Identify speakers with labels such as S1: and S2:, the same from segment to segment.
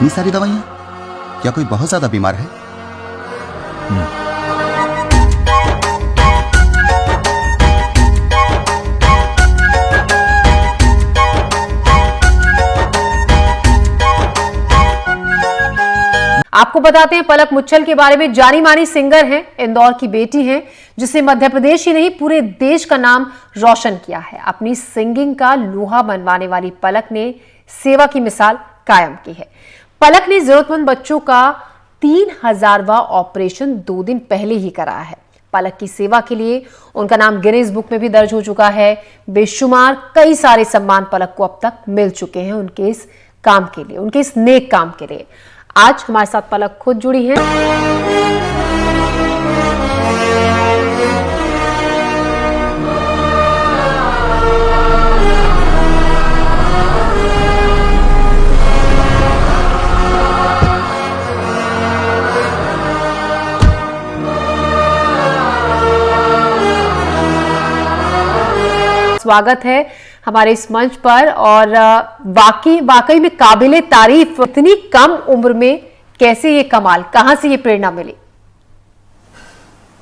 S1: इतनी सारी दवाइयां? क्या कोई बहुत ज्यादा बीमार है?
S2: आपको बताते हैं पलक मुच्छल के बारे में। जानी मानी सिंगर हैं, इंदौर की बेटी हैं, जिसने मध्य प्रदेश ही नहीं पूरे देश का नाम रोशन किया है। अपनी सिंगिंग का लोहा मनवाने वाली पलक ने सेवा की मिसाल कायम की है। पलक ने जरूरतमंद बच्चों का 3000वां ऑपरेशन 2 दिन पहले ही कराया है। पलक की सेवा के लिए उनका नाम गिनीज बुक में भी दर्ज हो चुका है। बेशुमार कई सारे सम्मान पलक को अब तक मिल चुके हैं उनके इस काम के लिए, उनके इस नेक काम के लिए। आज हमारे साथ पलक खुद जुड़ी हैं। स्वागत है हमारे इस मंच पर। और वाकई में काबिले तारीफ, इतनी कम उम्र में कैसे ये कमाल, कहां से ये प्रेरणा मिली?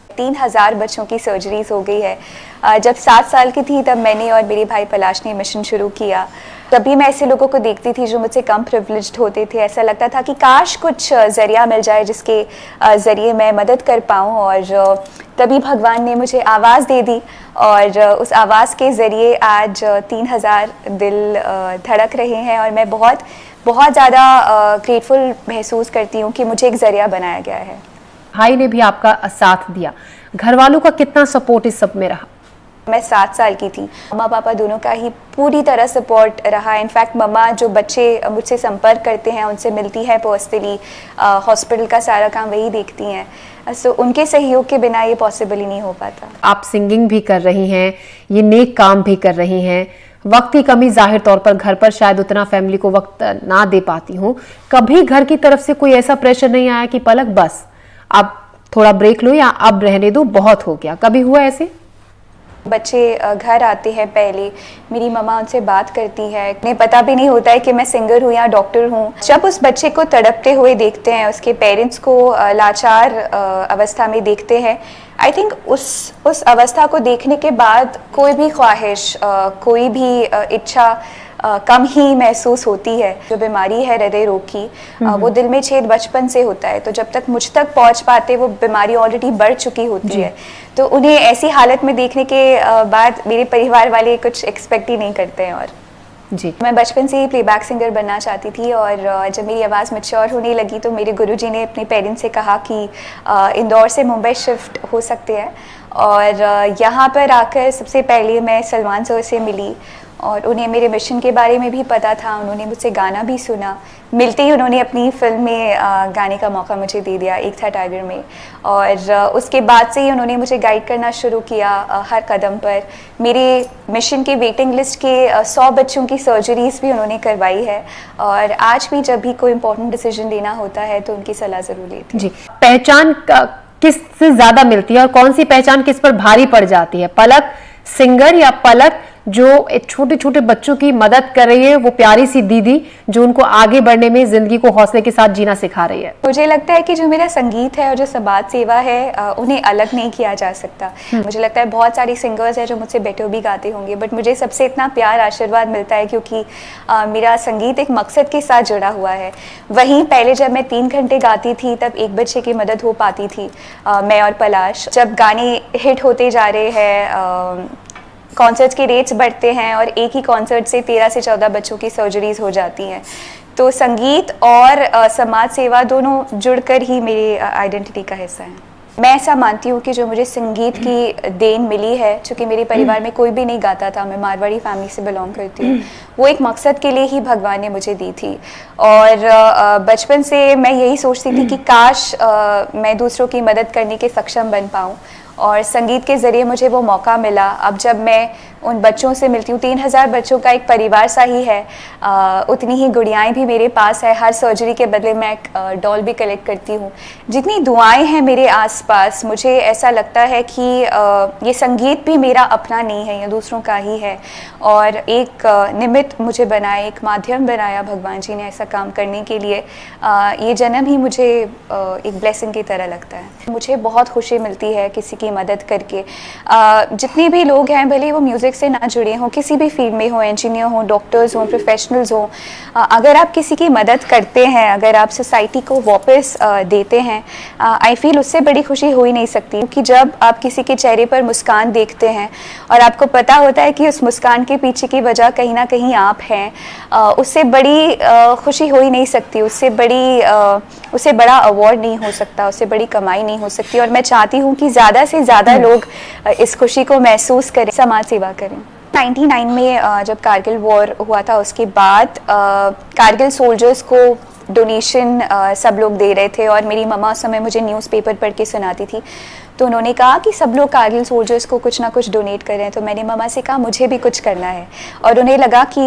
S3: 3000 बच्चों की सर्जरीज हो गई है। जब 7 साल की थी तब मैंने और मेरे भाई पलाश ने मिशन शुरू किया। तभी मैं ऐसे लोगों को देखती थी जो मुझसे कम प्रिविलेज्ड होते थे। ऐसा लगता था कि काश कुछ जरिया मिल जाए जिसके ज़रिए मैं मदद कर पाऊँ। और तभी भगवान ने मुझे आवाज़ दे दी और उस आवाज़ के ज़रिए आज 3000 दिल धड़क रहे हैं। और मैं बहुत ज़्यादा ग्रेटफुल महसूस करती हूँ कि मुझे एक ज़रिया बनाया गया है।
S2: भाई ने भी आपका साथ दिया, घर वालों का कितना सपोर्ट इस सब में रहा?
S3: मैं 7 साल की थी, मम्मा पापा दोनों का ही पूरी तरह सपोर्ट रहा। इनफैक्ट मम्मा जो बच्चे मुझसे संपर्क करते हैं उनसे मिलती है पर्सनली, हॉस्पिटल का सारा काम वही देखती हैं। सो उनके सहयोग के बिना ये पॉसिबल ही नहीं हो पाता।
S2: आप सिंगिंग भी कर रही हैं, ये नेक काम भी कर रही हैं। वक्त की कमी, जाहिर तौर पर घर पर शायद उतना फैमिली को वक्त ना दे पाती हूँ। कभी घर की तरफ से कोई ऐसा प्रेशर नहीं आया कि पलक बस अब थोड़ा ब्रेक लो या अब रहने दो, बहुत हो गया? कभी हुआ ऐसे?
S3: बच्चे घर आते हैं, पहले मेरी मम्मा उनसे बात करती है। उन्हें पता भी नहीं होता है कि मैं सिंगर हूँ या डॉक्टर हूँ। जब उस बच्चे को तड़पते हुए देखते हैं, उसके पेरेंट्स को लाचार अवस्था में देखते हैं, आई थिंक उस अवस्था को देखने के बाद कोई भी ख्वाहिश, कोई भी इच्छा कम ही महसूस होती है। जो बीमारी है हृदय रोग की, वो दिल में छेद बचपन से होता है। तो जब तक मुझ तक पहुंच पाते वो बीमारी ऑलरेडी बढ़ चुकी होती है। तो उन्हें ऐसी हालत में देखने के बाद मेरे परिवार वाले कुछ एक्सपेक्ट ही नहीं करते हैं। और
S2: जी,
S3: मैं बचपन से ही प्लेबैक सिंगर बनना चाहती थी। और जब मेरी आवाज़ मैच्योर होने लगी तो मेरे गुरुजी ने अपने पेरेंट्स से कहा कि इंदौर से मुंबई शिफ्ट हो सकते हैं। और यहाँ पर आकर सबसे पहले मैं सलमान सर से मिली और उन्हें मेरे मिशन के बारे में भी पता था। उन्होंने मुझसे गाना भी सुना। मिलते ही उन्होंने अपनी फिल्म में गाने का मौका मुझे दे दिया, एक था टाइगर में। और उसके बाद से ही उन्होंने मुझे गाइड करना शुरू किया हर कदम पर। मेरे मिशन की वेटिंग लिस्ट के 100 बच्चों की सर्जरीज भी उन्होंने करवाई है। और आज भी जब भी कोई इंपॉर्टेंट डिसीजन लेना होता है तो उनकी सलाह ज़रूर लेती हूँ।
S2: जी, पहचान किस से ज्यादा मिलती है और कौन सी पहचान किस पर भारी पड़ जाती है? पलक सिंगर या पलक जो छोटे छोटे बच्चों की मदद कर रही है, वो प्यारी सी दीदी जो उनको आगे बढ़ने में, जिंदगी को हौसले के साथ जीना सिखा रही है?
S3: मुझे लगता है कि जो मेरा संगीत है और जो समाज सेवा है उन्हें अलग नहीं किया जा सकता। मुझे लगता है बहुत सारी सिंगर्स हैं जो मुझसे बेटर भी गाते होंगे, बट मुझे सबसे इतना प्यार आशीर्वाद मिलता है क्योंकि मेरा संगीत एक मकसद के साथ जुड़ा हुआ है। वहीं पहले जब मैं 3 घंटे गाती थी तब एक बच्चे की मदद हो पाती थी, मैं और पलाश। जब गाने हिट होते जा रहे हैं, कॉन्सर्ट्स के रेट्स बढ़ते हैं और एक ही कॉन्सर्ट से 13 से 14 बच्चों की सर्जरीज हो जाती हैं, तो संगीत और समाज सेवा दोनों जुड़कर ही मेरी आइडेंटिटी का हिस्सा है। मैं ऐसा मानती हूँ कि जो मुझे संगीत की देन मिली है, चूँकि मेरे परिवार में कोई भी नहीं गाता था, मैं मारवाड़ी फैमिली से बिलोंग करती हूँ, वो एक मकसद के लिए ही भगवान ने मुझे दी थी। और बचपन से मैं यही सोचती थी कि काश मैं दूसरों की मदद करने के सक्षम बन पाऊँ और संगीत के ज़रिए मुझे वो मौका मिला। अब जब मैं उन बच्चों से मिलती हूँ, 3000 बच्चों का एक परिवार सा ही है, उतनी ही गुड़ियाएँ भी मेरे पास है। हर सर्जरी के बदले मैं एक डॉल भी कलेक्ट करती हूँ। जितनी दुआएं हैं मेरे आसपास, मुझे ऐसा लगता है कि ये संगीत भी मेरा अपना नहीं है, ये दूसरों का ही है। और एक निमित्त मुझे बनाया, एक माध्यम बनाया भगवान जी ने ऐसा काम करने के लिए। ये जन्म ही मुझे एक ब्लेसिंग की तरह लगता है। मुझे बहुत खुशी मिलती है किसी की मदद करके। जितने भी लोग हैं, भले वो म्यूज़िक से ना जुड़े हों, किसी भी फील्ड में हो, इंजीनियर हो, डॉक्टर्स हों, प्रोफेशनल्स हों, अगर आप किसी की मदद करते हैं, अगर आप सोसाइटी को वापस देते हैं, आई फील उससे बड़ी खुशी हो ही नहीं सकती। क्योंकि जब आप किसी के चेहरे पर मुस्कान देखते हैं और आपको पता होता है कि उस मुस्कान के पीछे की वजह कहीं ना कहीं आप हैं, उससे बड़ी खुशी हो ही नहीं सकती। उससे बड़ा अवार्ड नहीं हो सकता, उससे बड़ी कमाई नहीं हो सकती। और मैं चाहती हूँ कि ज़्यादा से ज़्यादा लोग इस खुशी को महसूस करें, समाज सेवा करें। 99 में जब कारगिल वॉर हुआ था, उसके बाद कारगिल सोल्जर्स को डोनेशन सब लोग दे रहे थे और मेरी मम्मा उस समय मुझे न्यूज़पेपर पढ़ के सुनाती थी। तो उन्होंने कहा कि सब लोग कारगिल सोल्जर्स को कुछ ना कुछ डोनेट कर रहे हैं। तो मैंने मम्मा से कहा मुझे भी कुछ करना है, और उन्हें लगा कि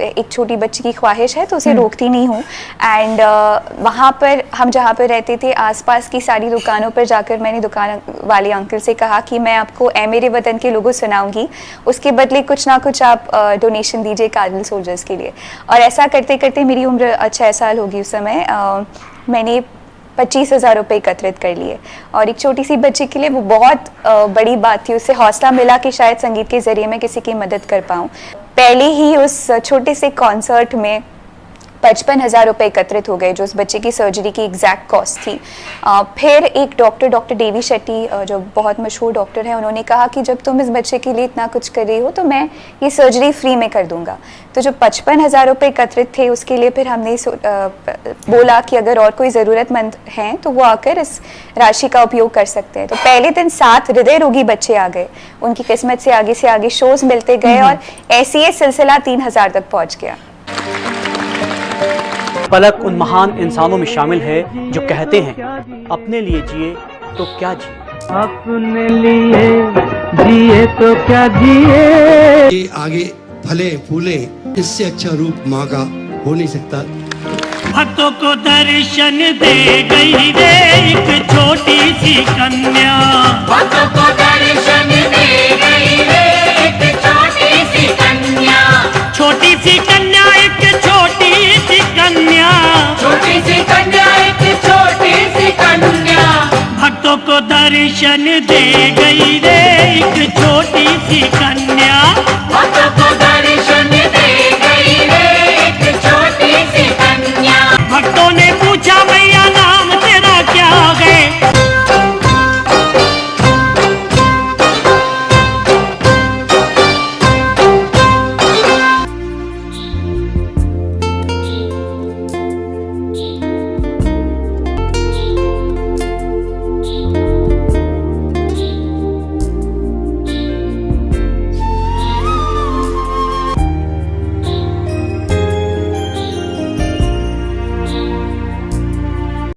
S3: एक छोटी बच्ची की ख्वाहिश है तो उसे रोकती नहीं हूँ। एंड वहाँ पर हम जहाँ पर रहते थे, आसपास की सारी दुकानों पर जाकर मैंने दुकान वाले अंकल से कहा कि मैं आपको ए मेरे वतन के लोगों सुनाऊंगी, उसके बदले कुछ ना कुछ आप डोनेशन दीजिए कारगिल सोल्जर्स के लिए। और ऐसा करते करते मेरी उम्र 6 साल होगी उस समय, मैंने 25,000 रुपये एकत्रित कर लिए। और एक छोटी सी बच्ची के लिए वो बहुत बड़ी बात थी। उससे हौसला मिला कि शायद संगीत के ज़रिए मैं किसी की मदद कर पाऊँ। पहले ही उस छोटे से कॉन्सर्ट में 55,000 रुपये एकत्रित हो गए, जो उस बच्चे की सर्जरी की एग्जैक्ट कॉस्ट थी। फिर एक डॉक्टर देवी शेट्टी, जो बहुत मशहूर डॉक्टर हैं, उन्होंने कहा कि जब तुम इस बच्चे के लिए इतना कुछ कर रही हो तो मैं ये सर्जरी फ्री में कर दूंगा। तो जो 55,000 रुपये एकत्रित थे, उसके लिए फिर हमने बोला कि अगर और कोई ज़रूरतमंद हैं तो वो आकर इस राशि का उपयोग कर सकते हैं। तो पहले दिन 7 हृदय रोगी बच्चे आ गए, उनकी किस्मत से आगे शोज़ मिलते गए और ऐसे ये सिलसिला 3,000 तक पहुँच गया।
S4: पलक उन महान इंसानों में शामिल है जो कहते हैं अपने लिए जिए तो क्या जिए,
S5: अपने लिए जिए तो क्या जिए।
S6: ये आगे फले फूले, इससे अच्छा रूप माँ का हो नहीं सकता।
S5: भक्तों को दर्शन दे गई रे एक छोटी सी कन्या, भक्तों को दर्शन दे गई रे एक छोटी सी कन्या, छोटी सी कन्या, एक छोटी सी कन्या, छोटी सी कन्या, एक छोटी सी कन्या, भक्तों को दर्शन दे गई रे एक छोटी सी कन्या।